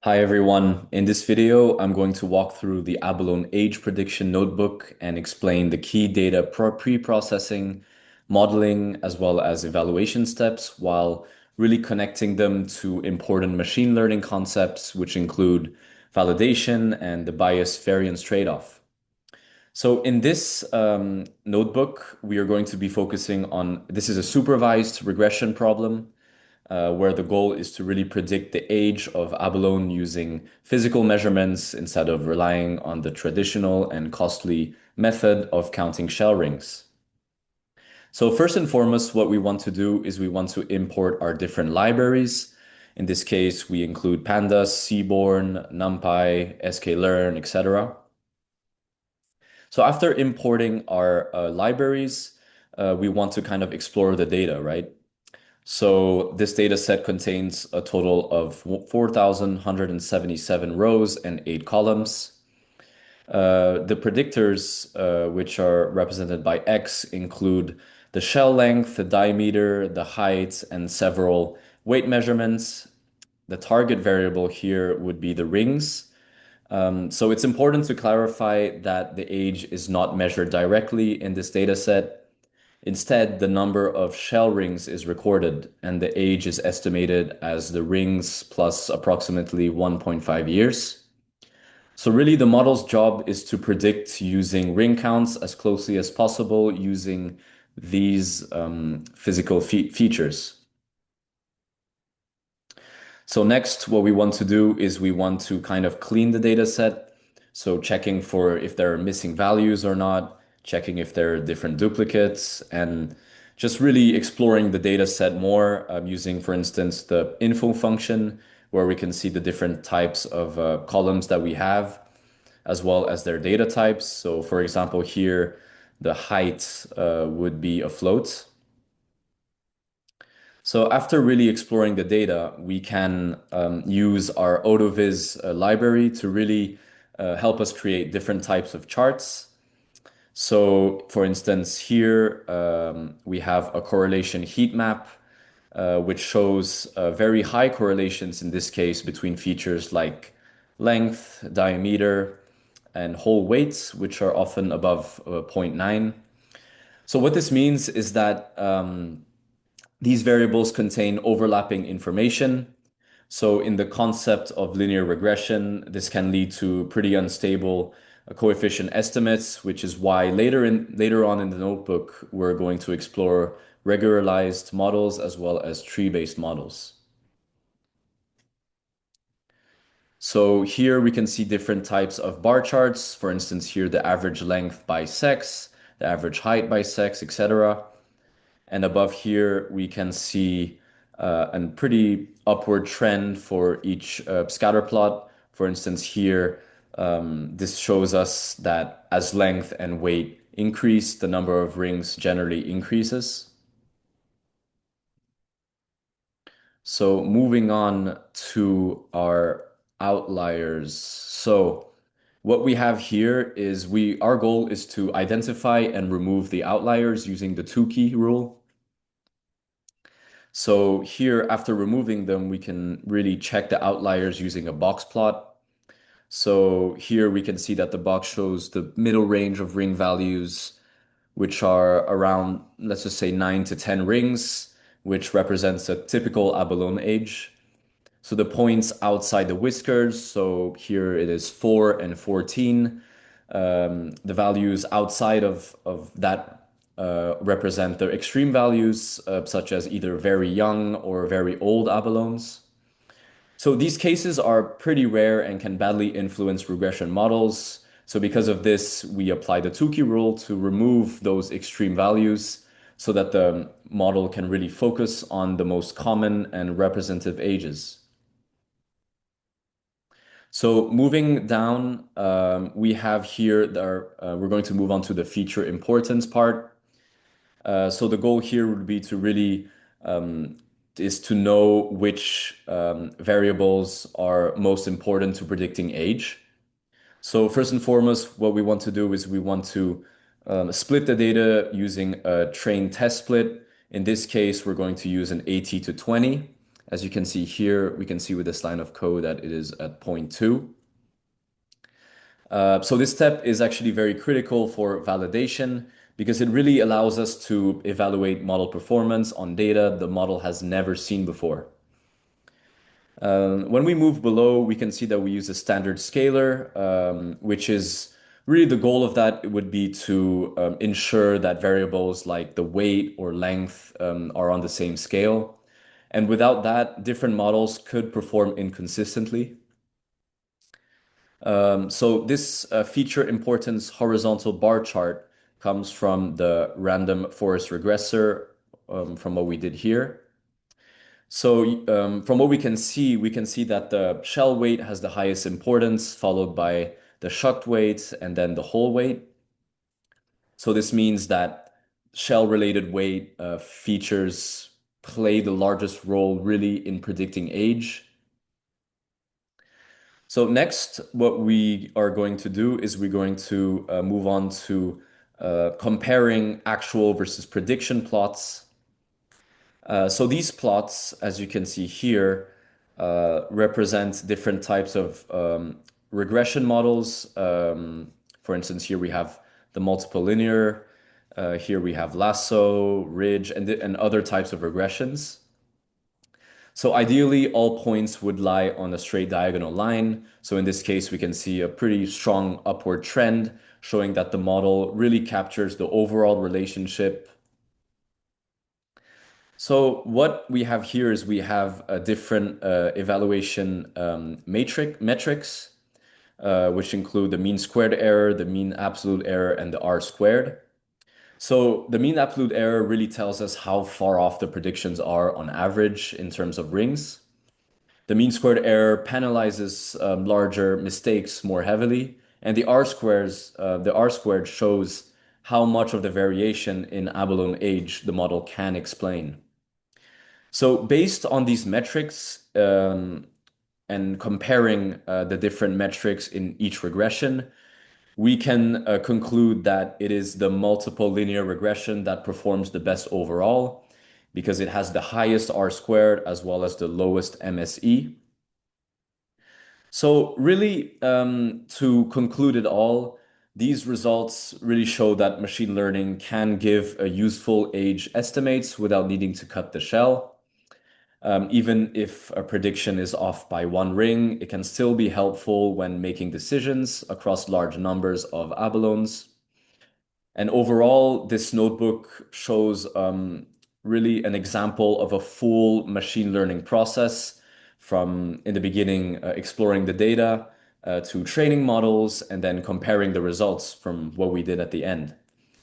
Hi everyone. In this video, I'm going to walk through the Abalone age prediction notebook and explain the key data pre-processing, modeling, as well as evaluation steps while really connecting them to important machine learning concepts, which include validation and the bias variance trade-off. So in this notebook, we are going to be focusing on, this is a supervised regression problem where the goal is to really predict the age of abalone using physical measurements instead of relying on the traditional and costly method of counting shell rings. So first and foremost, what we want to do is we want to import our different libraries. In this case, we include pandas, seaborn, numpy, sklearn, etc. So after importing our libraries, we want to kind of explore the data, right? So this data set contains a total of 4,177 rows and 8 columns. The predictors, which are represented by X, include the shell length, the diameter, the height, and several weight measurements. The target variable here would be the rings. So it's important to clarify that the age is not measured directly in this data set. Instead, the number of shell rings is recorded, and the age is estimated as the rings plus approximately 1.5 years. So really, the model's job is to predict using ring counts as closely as possible using these physical features. So next, what we want to do is we want to kind of clean the data set. So checking for if there are missing values or not, checking if there are different duplicates, and just really exploring the data set more using, for instance, the info function, where we can see the different types of columns that we have, as well as their data types. So for example, here, the height would be a float. So after really exploring the data, we can use our AutoViz library to really help us create different types of charts. So for instance, here we have a correlation heat map, which shows very high correlations in this case between features like length, diameter, and whole weights, which are often above zero point 0.9. So what this means is that these variables contain overlapping information. So in the concept of linear regression, this can lead to pretty unstable coefficient estimates, which is why later on in the notebook, we're going to explore regularized models as well as tree-based models. So here we can see different types of bar charts. For instance, here the average length by sex, the average height by sex, etc. And above here, we can see a pretty upward trend for each scatter plot. For instance, here, this shows us that as length and weight increase, the number of rings generally increases. So moving on to our outliers. So what we have here is our goal is to identify and remove the outliers using the two-key rule. So here, after removing them, we can really check the outliers using a box plot. So here we can see that the box shows the middle range of ring values, which are around, let's just say 9 to 10 rings, which represents a typical abalone age. So the points outside the whiskers, so here it is 4 and 14. The values outside of that represent the extreme values, such as either very young or very old abalones. So these cases are pretty rare and can badly influence regression models. So because of this, we apply the Tukey rule to remove those extreme values so that the model can really focus on the most common and representative ages. So moving down, we have here, we're going to move on to the feature importance part. So the goal here would be to really is to know which variables are most important to predicting age. So first and foremost, what we want to do is we want to split the data using a train test split. In this case, we're going to use an 80 to 20 As you can see here, we can see with this line of code that it is at zero point 0.2. So this step is actually very critical for validation because it really allows us to evaluate model performance on data the model has never seen before. When we move below, we can see that we use a standard scaler, which is really the goal of that would be to ensure that variables like the weight or length are on the same scale. And without that, different models could perform inconsistently. So this feature importance horizontal bar chart comes from the random forest regressor from what we did here. So from what we can see that the shell weight has the highest importance, followed by the shucked weight and then the whole weight. So this means that shell-related weight features play the largest role really in predicting age. So next, what we are going to do is we're going to move on to comparing actual versus prediction plots. So these plots, as you can see here, represent different types of regression models. For instance, here we have the multiple linear, here we have lasso, ridge, and other types of regressions. So ideally, all points would lie on a straight diagonal line. So in this case, we can see a pretty strong upward trend showing that the model really captures the overall relationship. So what we have here is we have a different evaluation metrics, which include the mean squared error, the mean absolute error, and the R squared. So the mean absolute error really tells us how far off the predictions are on average in terms of rings. The mean squared error penalizes larger mistakes more heavily, and the R squared shows how much of the variation in abalone age the model can explain. So based on these metrics and comparing the different metrics in each regression, we can conclude that it is the multiple linear regression that performs the best overall because it has the highest R squared as well as the lowest MSE. So really, to conclude it all, these results really show that machine learning can give a useful age estimates without needing to cut the shell. Even if a prediction is off by one ring, it can still be helpful when making decisions across large numbers of abalones. And overall, this notebook shows really an example of a full machine learning process from in the beginning, exploring the data to training models and then comparing the results from what we did at the end.